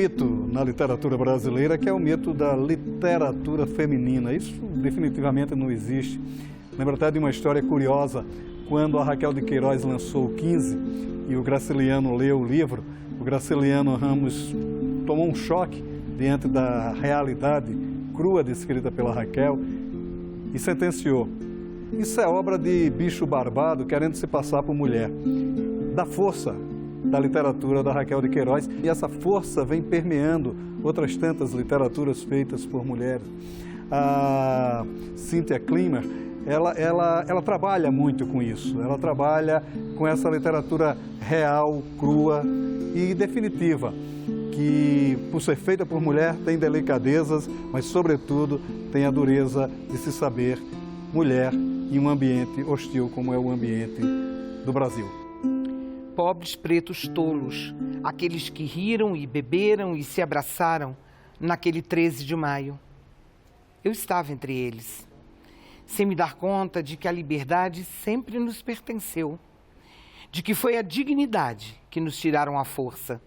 mito na literatura brasileira, que é o mito da literatura feminina. Isso definitivamente não existe. Lembra até de uma história curiosa, quando a Raquel de Queiroz lançou o 15 e o Graciliano leu o livro, o Graciliano Ramos tomou um choque diante da realidade crua descrita pela Raquel e sentenciou: isso é obra de bicho barbado querendo se passar por mulher. Da força da literatura da Raquel de Queiroz, e essa força vem permeando outras tantas literaturas feitas por mulheres. A Cynthia Klinger, ela trabalha muito com isso, ela trabalha com essa literatura real, crua e definitiva, que por ser feita por mulher tem delicadezas, mas sobretudo tem a dureza de se saber mulher em um ambiente hostil como é o ambiente do Brasil. Pobres pretos tolos, aqueles que riram e beberam e se abraçaram naquele 13 de maio. Eu estava entre eles, sem me dar conta de que a liberdade sempre nos pertenceu, de que foi a dignidade que nos tiraram à força,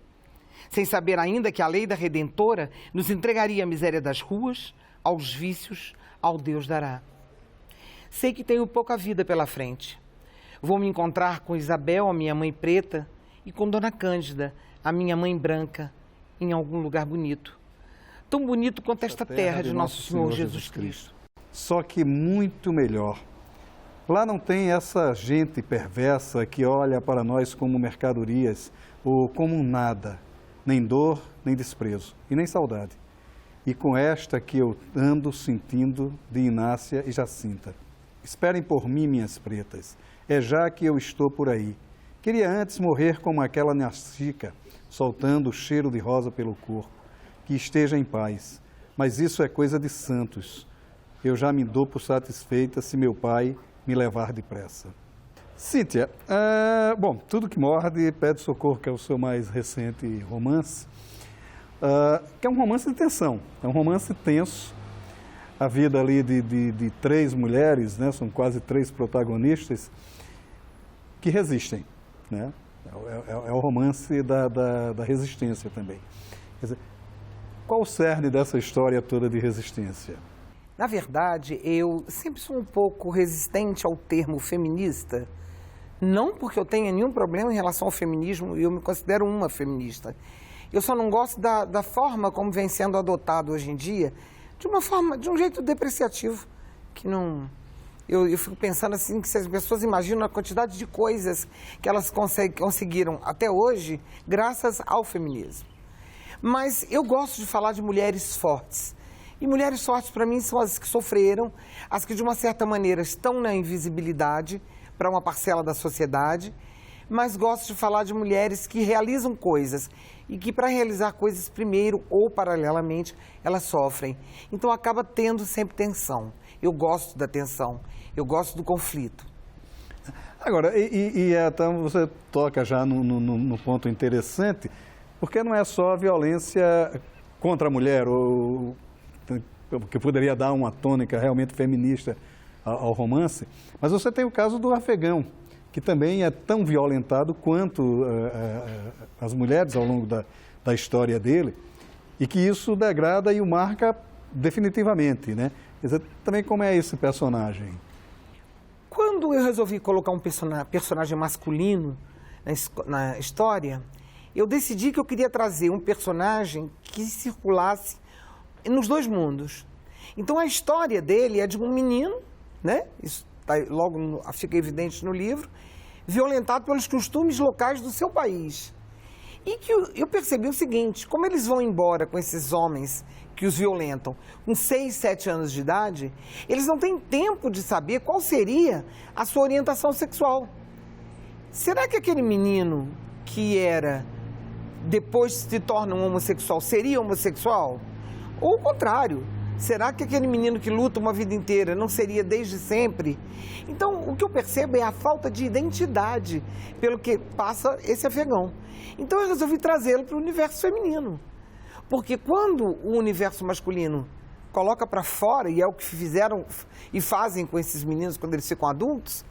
sem saber ainda que a lei da Redentora nos entregaria a miséria das ruas, aos vícios, ao Deus dará. Sei que tenho pouca vida pela frente. Vou me encontrar com Isabel, a minha mãe preta, e com Dona Cândida, a minha mãe branca, em algum lugar bonito. Tão bonito quanto esta terra de nosso Senhor Jesus Cristo. Só que muito melhor. Lá não tem essa gente perversa que olha para nós como mercadorias ou como nada, nem dor, nem desprezo e nem saudade. E com esta que eu ando sentindo de Inácia e Jacinta. Esperem por mim, minhas pretas. É já que eu estou por aí. Queria antes morrer como aquela Nachica, soltando o cheiro de rosa pelo corpo. Que esteja em paz. Mas isso é coisa de santos. Eu já me dou por satisfeita se meu pai me levar depressa. Cíntia, bom, Tudo que Morde Pede Socorro, que é o seu mais recente romance, que é um romance de tensão, é um romance tenso. A vida ali de três mulheres, né, são quase três protagonistas, que resistem, né? É o romance da resistência também. Quer dizer, qual o cerne dessa história toda de resistência? Na verdade, eu sempre sou um pouco resistente ao termo feminista, não porque eu tenha nenhum problema em relação ao feminismo, eu me considero uma feminista. Eu só não gosto da forma como vem sendo adotado hoje em dia, de um jeito depreciativo, que não... Eu fico pensando assim, que se as pessoas imaginam a quantidade de coisas que elas conseguiram até hoje, graças ao feminismo. Mas eu gosto de falar de mulheres fortes. E mulheres fortes, para mim, são as que sofreram, as que, de uma certa maneira, estão na invisibilidade para uma parcela da sociedade, mas gosto de falar de mulheres que realizam coisas e que, para realizar coisas, primeiro ou paralelamente, elas sofrem. Então, acaba tendo sempre tensão. Eu gosto da tensão, eu gosto do conflito. Agora, então você toca já no ponto interessante, porque não é só a violência contra a mulher, ou que poderia dar uma tônica realmente feminista ao romance, mas você tem o caso do afegão, que também é tão violentado quanto as mulheres ao longo da história dele, e que isso degrada e o marca definitivamente, né? Quer dizer, também como é esse personagem? Quando eu resolvi colocar um personagem masculino na história, eu decidi que eu queria trazer um personagem que circulasse nos dois mundos. Então a história dele é de um menino, né? Isso logo fica evidente no livro, violentado pelos costumes locais do seu país. E que eu percebi o seguinte: como eles vão embora com esses homens que os violentam com 6, 7 anos de idade, eles não têm tempo de saber qual seria a sua orientação sexual. Será que aquele menino que depois se torna um homossexual, seria homossexual? Ou o contrário, será que aquele menino que luta uma vida inteira não seria desde sempre? Então, o que eu percebo é a falta de identidade pelo que passa esse afegão. Então, eu resolvi trazê-lo para o universo feminino. Porque quando o universo masculino coloca para fora, e é o que fizeram e fazem com esses meninos quando eles ficam adultos,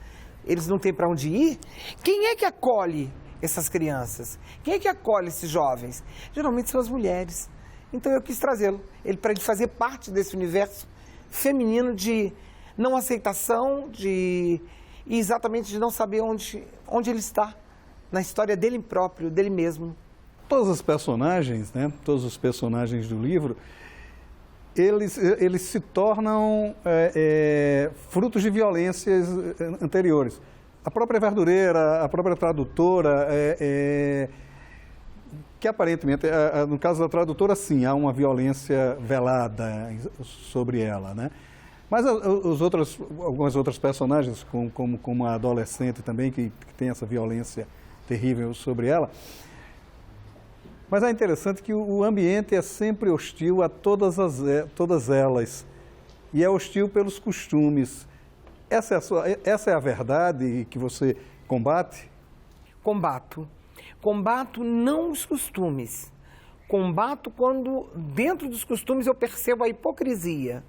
eles não têm para onde ir, quem é que acolhe essas crianças? Quem é que acolhe esses jovens? Geralmente são as mulheres. Então eu quis trazê-lo, para ele fazer parte desse universo feminino de não aceitação, e exatamente de não saber onde ele está, na história dele próprio, dele mesmo. Todos os personagens, né, todos os personagens do livro, eles se tornam frutos de violências anteriores. A própria verdureira, a própria tradutora, que aparentemente, no caso da tradutora, sim, há uma violência velada sobre ela, né? Mas algumas outras personagens, como a adolescente também, que tem essa violência terrível sobre ela. Mas é interessante que o ambiente é sempre hostil a todas elas, e é hostil pelos costumes. Essa é a verdade que você combate? Combato. Combato não os costumes. Combato quando, dentro dos costumes, eu percebo a hipocrisia.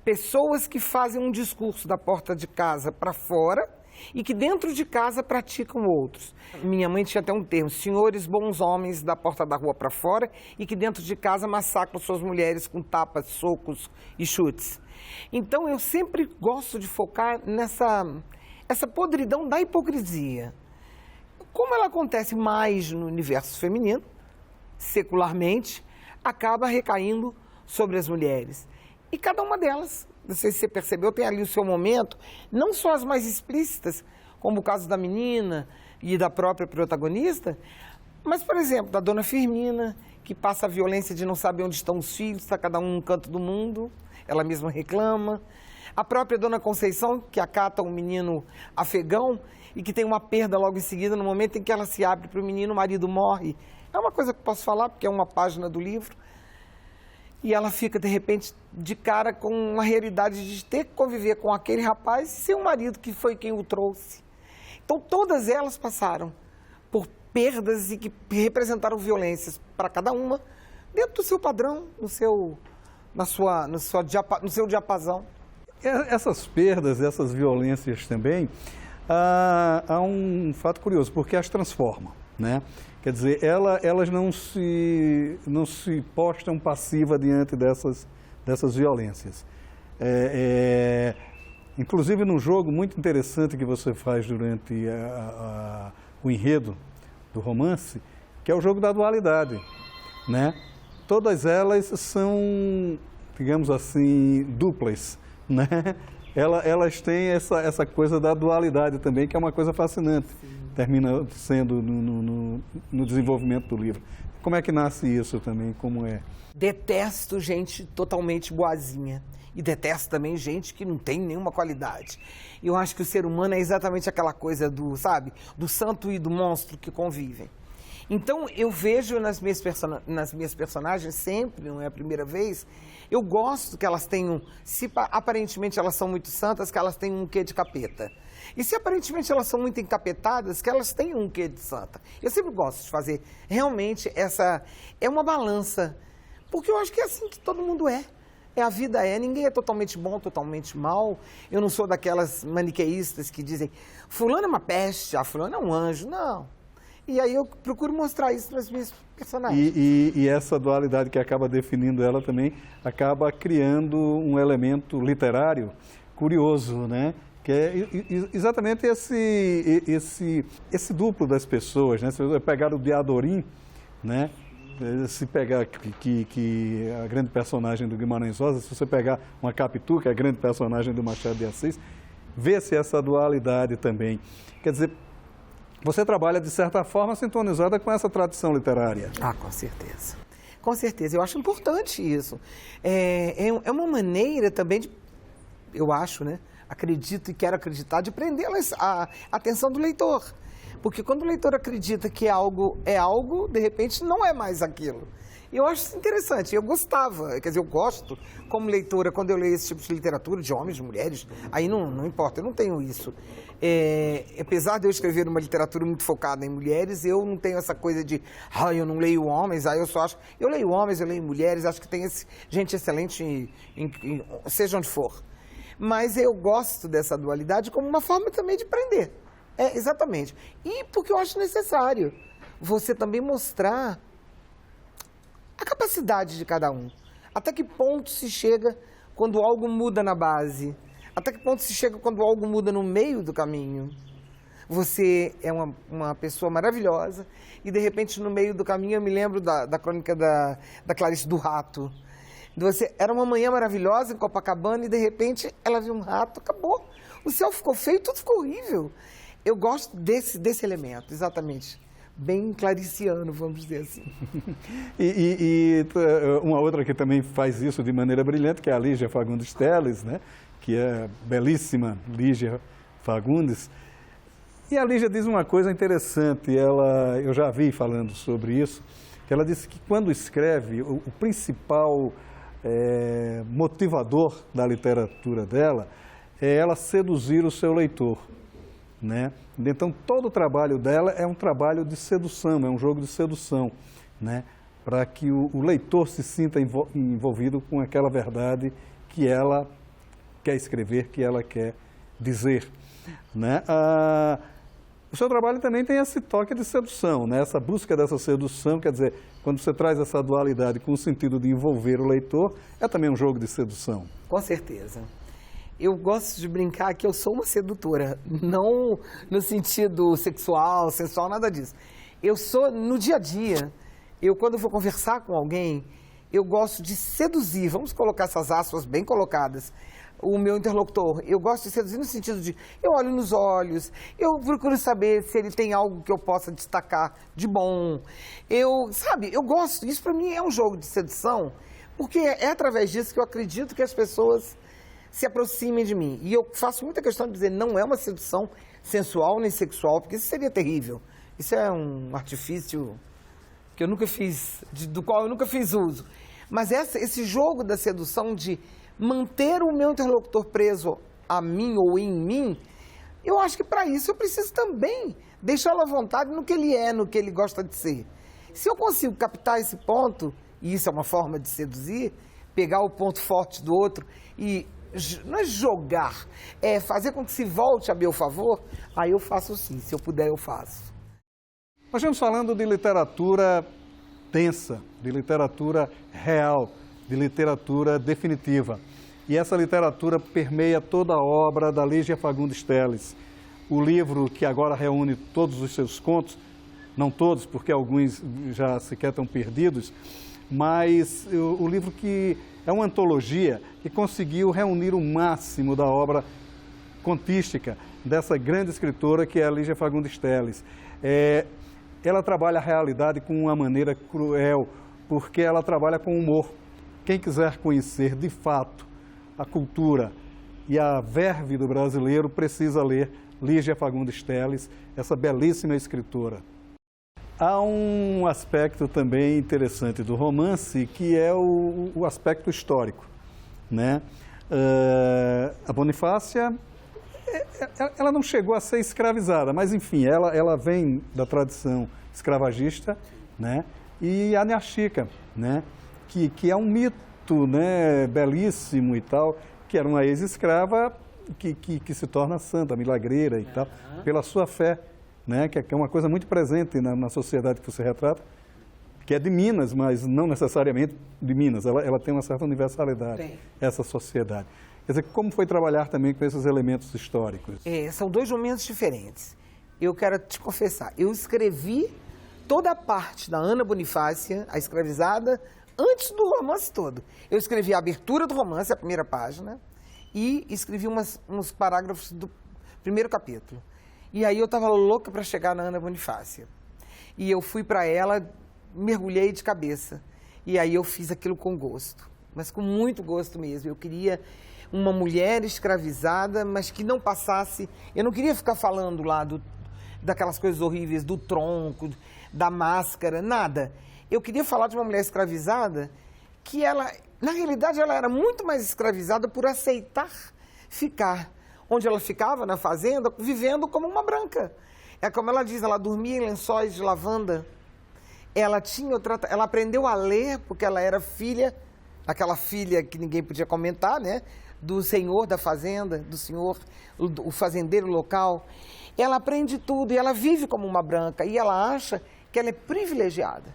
Pessoas que fazem um discurso da porta de casa para fora e que dentro de casa praticam outros. Minha mãe tinha até um termo, senhores bons homens da porta da rua para fora e que dentro de casa massacram suas mulheres com tapas, socos e chutes. Então eu sempre gosto de focar essa podridão da hipocrisia. Como ela acontece mais no universo feminino, secularmente, acaba recaindo sobre as mulheres. E cada uma delas, não sei se você percebeu, tem ali o seu momento, não só as mais explícitas, como o caso da menina e da própria protagonista, mas, por exemplo, da dona Firmina, que passa a violência de não saber onde estão os filhos, está cada um num canto do mundo, ela mesma reclama. A própria dona Conceição, que acata um menino afegão e que tem uma perda logo em seguida, no momento em que ela se abre para o menino, o marido morre. É uma coisa que posso falar, porque é uma página do livro. E ela fica, de repente, de cara com uma realidade de ter que conviver com aquele rapaz e ser um marido que foi quem o trouxe. Então, todas elas passaram por perdas e que representaram violências para cada uma, dentro do seu padrão, no seu diapasão. Essas perdas, essas violências também, há um fato curioso, porque as transformam, né? Quer dizer, elas não se postam passiva diante dessas violências. Inclusive, no jogo muito interessante que você faz durante o enredo do romance, que é o jogo da dualidade, né? Todas elas são, digamos assim, duplas, né? Elas têm essa coisa da dualidade também, que é uma coisa fascinante. Sim. Termina sendo no desenvolvimento do livro. Como é que nasce isso também? Como é? Detesto gente totalmente boazinha. E detesto também gente que não tem nenhuma qualidade. Eu acho que o ser humano é exatamente aquela coisa do santo e do monstro que convivem. Então, eu vejo nas minhas personagens, sempre, não é a primeira vez, eu gosto que elas tenham, se aparentemente elas são muito santas, que elas tenham um quê de capeta. E se aparentemente elas são muito encapetadas, que elas tenham um quê de santa. Eu sempre gosto de fazer, realmente, é uma balança, porque eu acho que é assim que todo mundo é. A vida ninguém é totalmente bom, totalmente mal. Eu não sou daquelas maniqueístas que dizem, fulano é uma peste, fulano é um anjo, não. E aí eu procuro mostrar isso nas minhas personagens. E essa dualidade que acaba definindo ela também, acaba criando um elemento literário curioso, né? Que é exatamente esse duplo das pessoas, né? Se você pegar o Diadorim, né? Se pegar que a grande personagem do Guimarães Rosa, se você pegar uma Capitu, que é a grande personagem do Machado de Assis, vê-se essa dualidade também. Quer dizer, você trabalha, de certa forma, sintonizada com essa tradição literária. Ah, com certeza. Com certeza. Eu acho importante isso. É uma maneira também de, eu acho, né? Acredito e quero acreditar, de prender a atenção do leitor. Porque quando o leitor acredita que algo é algo, de repente não é mais aquilo. E eu acho isso interessante. Eu gostava, quer dizer, eu gosto, como leitora, quando eu leio esse tipo de literatura, de homens, de mulheres, aí não importa, eu não tenho isso. Apesar de eu escrever uma literatura muito focada em mulheres, eu não tenho essa coisa de, eu não leio homens, aí eu só acho... Eu leio homens, eu leio mulheres, acho que tem gente excelente, seja onde for. Mas eu gosto dessa dualidade como uma forma também de prender. Exatamente. E porque eu acho necessário você também mostrar a capacidade de cada um. Até que ponto se chega quando algo muda na base? Até que ponto se chega quando algo muda no meio do caminho? Você é uma pessoa maravilhosa e, de repente, no meio do caminho, eu me lembro da crônica da Clarice do rato. Você era uma manhã maravilhosa em Copacabana e, de repente, ela viu um rato, acabou. O céu ficou feio, tudo ficou horrível. Eu gosto desse elemento, exatamente. Bem clariciano, vamos dizer assim. E uma outra que também faz isso de maneira brilhante, que é a Lígia Fagundes Telles, né? Que é belíssima Lígia Fagundes. E a Lígia diz uma coisa interessante, eu já vi falando sobre isso, que ela disse que quando escreve, o principal motivador da literatura dela é ela seduzir o seu leitor, né? Então, todo o trabalho dela é um trabalho de sedução, é um jogo de sedução, né? Para que o leitor se sinta envolvido com aquela verdade que ela quer escrever, que ela quer dizer, né? O seu trabalho também tem esse toque de sedução, né? Essa busca dessa sedução, quer dizer, quando você traz essa dualidade com o sentido de envolver o leitor, é também um jogo de sedução. Com certeza. Eu gosto de brincar que eu sou uma sedutora, não no sentido sexual, sensual, nada disso. Eu sou, no dia a dia, quando eu vou conversar com alguém, eu gosto de seduzir, vamos colocar essas aspas bem colocadas, o meu interlocutor. Eu gosto de seduzir no sentido de, eu olho nos olhos, eu procuro saber se ele tem algo que eu possa destacar de bom. Eu gosto, isso para mim é um jogo de sedução, porque é através disso que eu acredito que as pessoas se aproximem de mim. E eu faço muita questão de dizer, não é uma sedução sensual nem sexual, porque isso seria terrível. Isso é um artifício que eu nunca fiz, do qual eu nunca fiz uso. Mas esse jogo da sedução de manter o meu interlocutor preso a mim ou em mim, eu acho que para isso eu preciso também deixá-lo à vontade no que ele é, no que ele gosta de ser. Se eu consigo captar esse ponto, e isso é uma forma de seduzir, pegar o ponto forte do outro e não é jogar, é fazer com que se volte a meu favor, aí eu faço sim, se eu puder eu faço. Nós estamos falando de literatura densa, de literatura real, de literatura definitiva. E essa literatura permeia toda a obra da Lígia Fagundes Telles. O livro que agora reúne todos os seus contos, não todos, porque alguns já sequer estão perdidos, mas o livro que é uma antologia que conseguiu reunir o máximo da obra contística dessa grande escritora que é a Lígia Fagundes Telles. Ela trabalha a realidade com uma maneira cruel, porque ela trabalha com humor. Quem quiser conhecer de fato a cultura e a verve do brasileiro precisa ler Lígia Fagundes Telles, essa belíssima escritora. Há um aspecto também interessante do romance, que é o aspecto histórico, né? A Bonifácia, ela não chegou a ser escravizada, mas enfim, ela vem da tradição escravagista, né? E a Nhá Chica, né? Que é um mito, né? Belíssimo e tal, que era uma ex-escrava que se torna santa, milagreira e tal, pela sua fé, né? Que é uma coisa muito presente na sociedade que você retrata, que é de Minas, mas não necessariamente de Minas, ela tem uma certa universalidade, essa sociedade. Quer dizer, como foi trabalhar também com esses elementos históricos? São dois momentos diferentes. Eu quero te confessar, eu escrevi toda a parte da Ana Bonifácia, a escravizada, antes do romance todo. Eu escrevi a abertura do romance, a primeira página, e escrevi uns parágrafos do primeiro capítulo. E aí eu estava louca para chegar na Ana Bonifácia. E eu fui para ela, mergulhei de cabeça. E aí eu fiz aquilo com gosto, mas com muito gosto mesmo. Eu queria uma mulher escravizada, mas que não passasse... Eu não queria ficar falando lá daquelas coisas horríveis, do tronco, da máscara, nada. Eu queria falar de uma mulher escravizada que ela, na realidade, ela era muito mais escravizada por aceitar ficar onde ela ficava, na fazenda, vivendo como uma branca. É como ela diz, ela dormia em lençóis de lavanda. Ela aprendeu a ler porque ela era filha, aquela filha que ninguém podia comentar, né? do senhor da fazenda, do senhor, o fazendeiro local. Ela aprende tudo e ela vive como uma branca e ela acha que ela é privilegiada.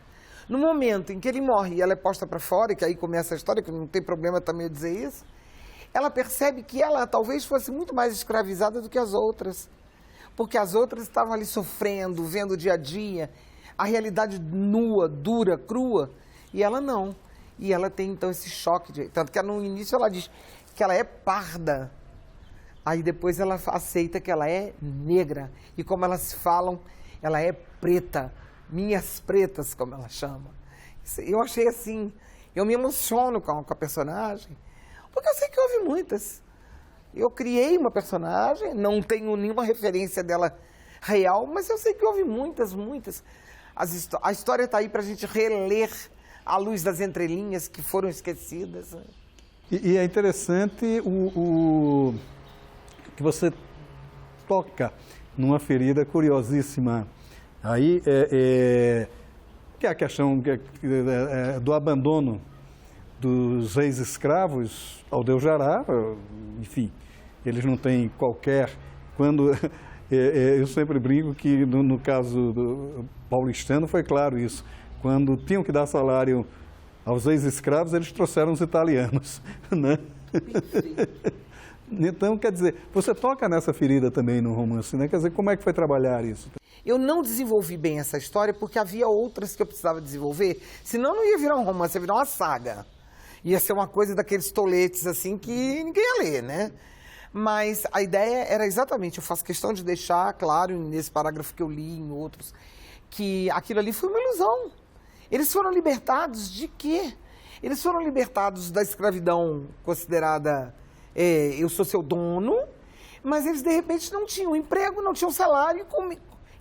No momento em que ele morre e ela é posta para fora, e que aí começa a história, que não tem problema também eu dizer isso, ela percebe que ela talvez fosse muito mais escravizada do que as outras. Porque as outras estavam ali sofrendo, vendo o dia a dia, a realidade nua, dura, crua, e ela não. E ela tem então esse choque, tanto que no início ela diz que ela é parda, aí depois ela aceita que ela é negra, e como elas falam, ela é preta, minhas pretas, como ela chama. Eu achei assim, eu me emociono com a personagem, porque eu sei que houve muitas. Eu criei uma personagem, não tenho nenhuma referência dela real, mas eu sei que houve muitas, muitas. A história está aí para a gente reler à luz das entrelinhas que foram esquecidas. E é interessante que você toca numa ferida curiosíssima aí, que é a questão do abandono dos ex-escravos ao Deus Jará, enfim, eles não têm qualquer... eu sempre brinco que no caso do paulistano foi claro isso, quando tinham que dar salário aos ex-escravos, eles trouxeram os italianos, né? Então, quer dizer, você toca nessa ferida também no romance, né? Quer dizer, como é que foi trabalhar isso? Eu não desenvolvi bem essa história porque havia outras que eu precisava desenvolver, senão não ia virar um romance, ia virar uma saga. Ia ser uma coisa daqueles toletes assim que ninguém ia ler, né? Mas a ideia era exatamente, eu faço questão de deixar claro nesse parágrafo que eu li, em outros, que aquilo ali foi uma ilusão. Eles foram libertados de quê? Eles foram libertados da escravidão considerada, eu sou seu dono, mas eles de repente não tinham emprego, não tinham salário.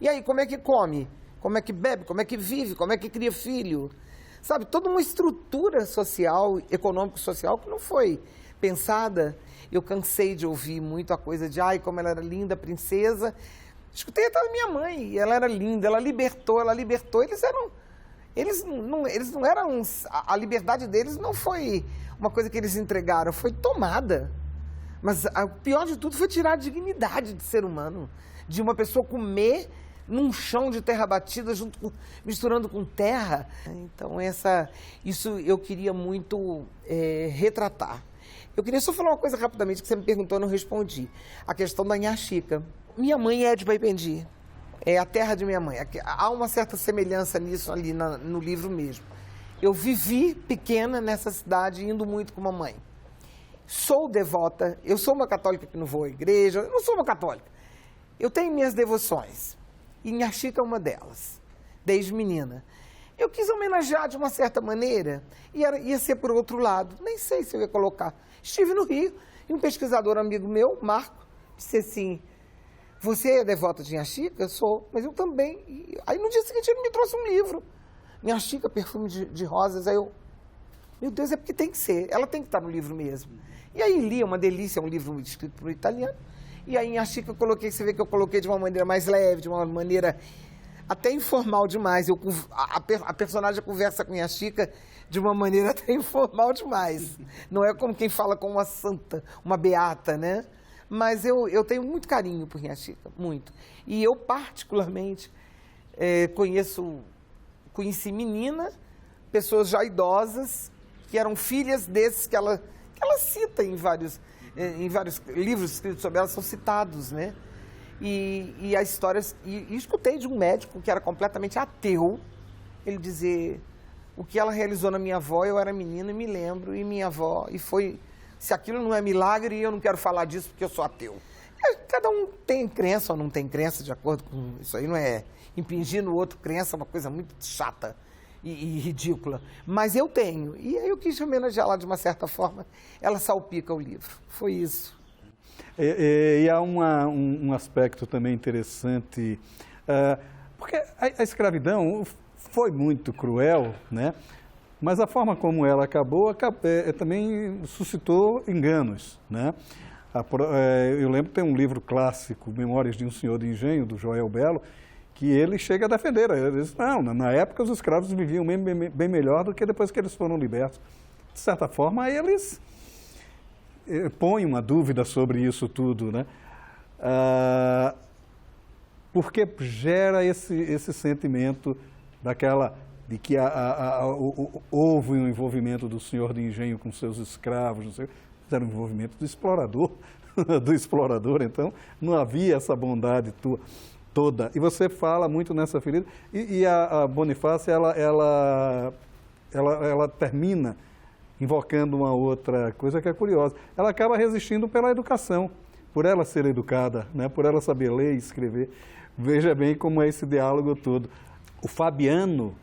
E aí, como é que come? Como é que bebe? Como é que vive? Como é que cria filho? Sabe, toda uma estrutura social, econômico-social que não foi pensada. Eu cansei de ouvir muito a coisa de, ai, como ela era linda, princesa. Escutei até da minha mãe, ela era linda, ela libertou. Eles não eram, a liberdade deles não foi uma coisa que eles entregaram, foi tomada. Mas o pior de tudo foi tirar a dignidade de ser humano, de uma pessoa comer num chão de terra batida, misturando com terra. Então, isso eu queria muito retratar. Eu queria só falar uma coisa rapidamente, que você me perguntou e não respondi. A questão da Nhá Chica. Minha mãe é de Baipendi, é a terra de minha mãe. Há uma certa semelhança nisso ali no livro mesmo. Eu vivi pequena nessa cidade, indo muito com a mamãe. Sou devota, eu sou uma católica que não vou à igreja, eu não sou uma católica. Eu tenho minhas devoções, e Nhá Chica é uma delas, desde menina. Eu quis homenagear de uma certa maneira, e ia ser por outro lado, nem sei se eu ia colocar. Estive no Rio, e um pesquisador amigo meu, Marco, disse assim, você é devota de Nhá Chica? Eu sou, mas eu também. E aí no dia seguinte ele me trouxe um livro, Nhá Chica, perfume de rosas. Aí eu, meu Deus, é porque tem que ser, ela tem que estar no livro mesmo. E aí li, é uma delícia, é um livro escrito por um italiano. E aí em Nhá Chica eu coloquei, você vê que eu coloquei de uma maneira mais leve, de uma maneira até informal demais. A personagem conversa com Nhá Chica de uma maneira até informal demais. Não é como quem fala com uma santa, uma beata, né? Mas eu tenho muito carinho por Nhá Chica, muito. E eu particularmente conheci menina, pessoas já idosas, que eram filhas desses que ela cita em vários livros escritos sobre ela, são citados, né? E as histórias... E escutei de um médico que era completamente ateu, ele dizer, o que ela realizou na minha avó, eu era menina e me lembro, e minha avó, e foi... Se aquilo não é milagre, eu não quero falar disso porque eu sou ateu. Cada um tem crença ou não tem crença, de acordo com... Isso aí não é impingir no outro crença, é uma coisa muito chata e ridícula. Mas eu tenho. E aí eu quis homenagear ela de uma certa forma. Ela salpica o livro. Foi isso. E há um aspecto também interessante, porque a escravidão foi muito cruel, né? Mas a forma como ela acabou também suscitou enganos, né? Eu lembro que tem um livro clássico, Memórias de um Senhor de Engenho, do Joel Belo, que ele chega a defender. Ele diz, não, na época os escravos viviam bem melhor do que depois que eles foram libertos. De certa forma, eles põe uma dúvida sobre isso tudo, né? Porque gera esse sentimento de que houve um envolvimento do senhor de engenho com seus escravos, não sei, era um envolvimento do explorador, então não havia essa bondade toda. E você fala muito nessa ferida, e a Bonifácia, ela termina invocando uma outra coisa que é curiosa. Ela acaba resistindo pela educação, por ela ser educada, né? Por ela saber ler e escrever. Veja bem como é esse diálogo todo. O Fabiano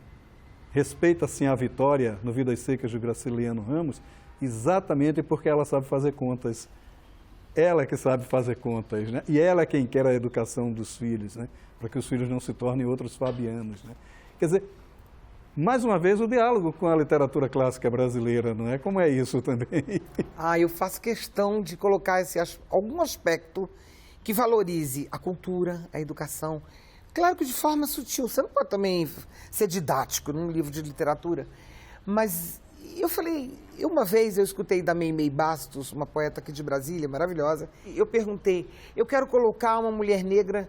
respeita, assim, a Vitória no Vidas Secas de Graciliano Ramos, exatamente porque ela sabe fazer contas. Ela que sabe fazer contas, né? E ela é quem quer a educação dos filhos, né? Para que os filhos não se tornem outros Fabianos, né? Quer dizer, mais uma vez, o diálogo com a literatura clássica brasileira, não é? Como é isso também? Eu faço questão de colocar algum aspecto que valorize a cultura, a educação. Claro que de forma sutil, você não pode também ser didático num livro de literatura, mas uma vez eu escutei da Meimei Bastos, uma poeta aqui de Brasília, maravilhosa, e eu perguntei, eu quero colocar uma mulher negra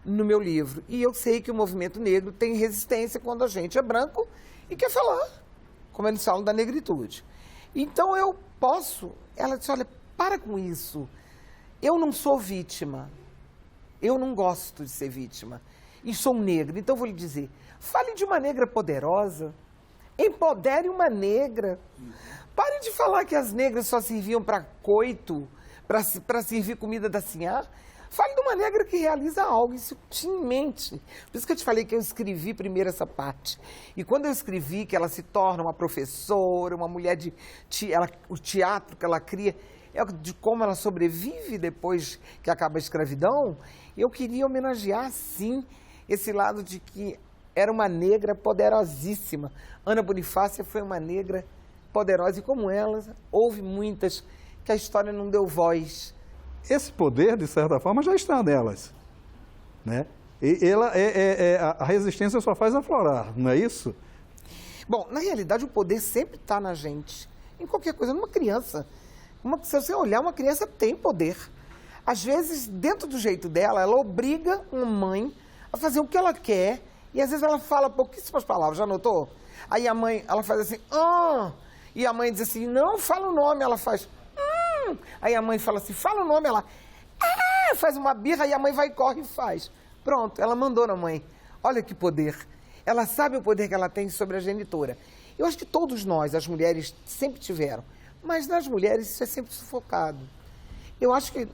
no meu livro, e eu sei que o movimento negro tem resistência quando a gente é branco e quer falar, como eles falam da negritude. Então ela disse, olha, para com isso, eu não sou vítima, eu não gosto de ser vítima, e sou negra, então eu vou lhe dizer, fale de uma negra poderosa, empodere uma negra, pare de falar que as negras só serviam para coito, para servir comida da sinhá. Fale de uma negra que realiza algo, isso tinha em mente. Por isso que eu te falei que eu escrevi primeiro essa parte. E quando eu escrevi que ela se torna uma professora, uma mulher o teatro que ela cria, de como ela sobrevive depois que acaba a escravidão, eu queria homenagear, sim, esse lado de que era uma negra poderosíssima. Ana Bonifácia foi uma negra poderosa, e como ela, houve muitas que a história não deu voz. Esse poder, de certa forma, já está nelas, né? A resistência só faz aflorar, não é isso? Bom, na realidade, o poder sempre está na gente. Em qualquer coisa, numa criança. Se você olhar, uma criança tem poder. Às vezes, dentro do jeito dela, ela obriga uma mãe a fazer o que ela quer, e às vezes ela fala pouquíssimas palavras, já notou? Aí a mãe, ela faz assim, e a mãe diz assim, não, fala o nome, ela faz, Aí a mãe fala assim, fala o nome, ela, faz uma birra, e a mãe vai e corre e faz. Pronto, ela mandou na mãe. Olha que poder. Ela sabe o poder que ela tem sobre a genitora. Eu acho que todos nós, as mulheres, sempre tiveram. Mas nas mulheres isso é sempre sufocado. Eu acho que,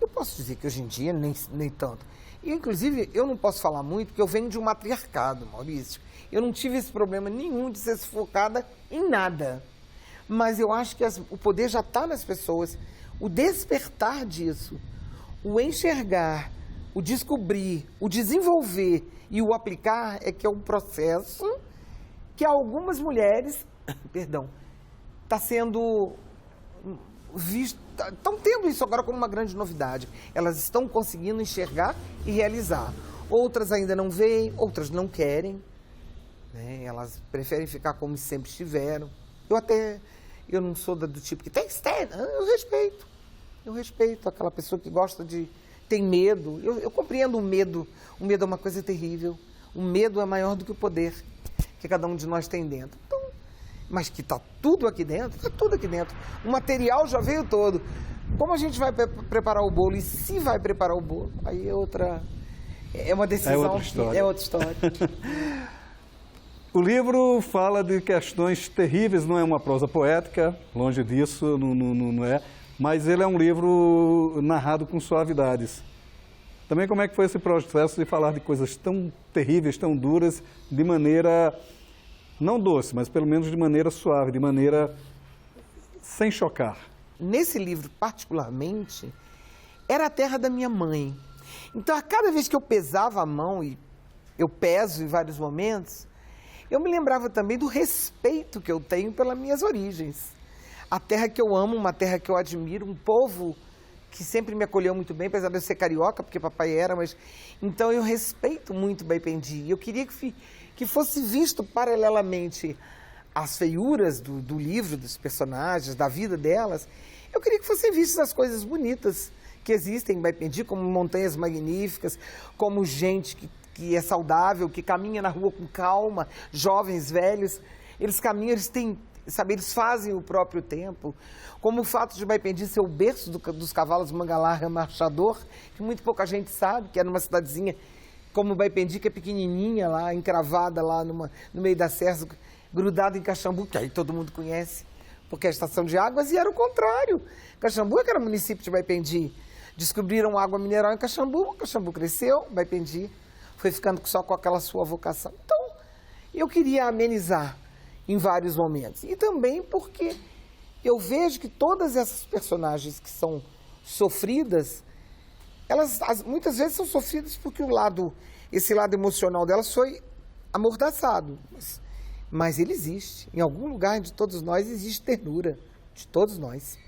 eu posso dizer que hoje em dia nem tanto. E, inclusive, eu não posso falar muito, porque eu venho de um matriarcado, Maurício. Eu não tive esse problema nenhum de ser sufocada em nada. Mas eu acho que o poder já está nas pessoas. O despertar disso, o enxergar, o descobrir, o desenvolver e o aplicar é que é um processo que algumas mulheres, está sendo visto, estão tendo isso agora como uma grande novidade. Elas estão conseguindo enxergar e realizar. Outras ainda não veem, outras não querem, né? Elas preferem ficar como sempre estiveram. Eu não sou do tipo que tem que ter, eu respeito aquela pessoa que gosta tem medo, eu compreendo o medo é uma coisa terrível, o medo é maior do que o poder que cada um de nós tem dentro, então, mas que está tudo aqui dentro, o material já veio todo, como a gente vai preparar o bolo e se vai preparar o bolo, aí é uma decisão, é outra história. O livro fala de questões terríveis, não é uma prosa poética, longe disso, não é, mas ele é um livro narrado com suavidades. Também como é que foi esse processo de falar de coisas tão terríveis, tão duras, de maneira, não doce, mas pelo menos de maneira suave, de maneira sem chocar? Nesse livro, particularmente, era a terra da minha mãe. Então, a cada vez que eu pesava a mão, e eu peso em vários momentos, eu me lembrava também do respeito que eu tenho pelas minhas origens. A terra que eu amo, uma terra que eu admiro, um povo que sempre me acolheu muito bem, apesar de eu ser carioca, porque papai era, mas... Então eu respeito muito Baipendi. Eu queria que fosse visto paralelamente às feiuras do livro, dos personagens, da vida delas, Eu queria que fossem vistas as coisas bonitas que existem em Baipendi, como montanhas magníficas, como gente que é saudável, que caminha na rua com calma, jovens, velhos. Eles caminham, eles têm, sabe, eles fazem o próprio tempo. Como o fato de Baipendi ser o berço dos cavalos Mangalarra Marchador, que muito pouca gente sabe, que é numa cidadezinha como Baipendi, que é pequenininha lá, encravada lá no meio da serra, grudado em Caxambu, que aí todo mundo conhece, porque é a estação de águas, e era o contrário. Caxambu é que era município de Baipendi. Descobriram água mineral em Caxambu, Caxambu cresceu, Baipendi foi ficando só com aquela sua vocação. Então, eu queria amenizar em vários momentos. E também porque eu vejo que todas essas personagens que são sofridas, elas muitas vezes são sofridas porque esse lado emocional delas foi amordaçado. Mas ele existe. Em algum lugar de todos nós existe ternura, de todos nós.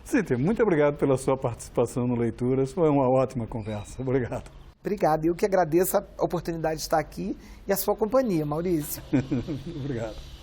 Cíntia, muito obrigado pela sua participação no Leituras. Foi uma ótima conversa. Obrigado. Obrigada. Eu que agradeço a oportunidade de estar aqui e a sua companhia, Maurício. Obrigado.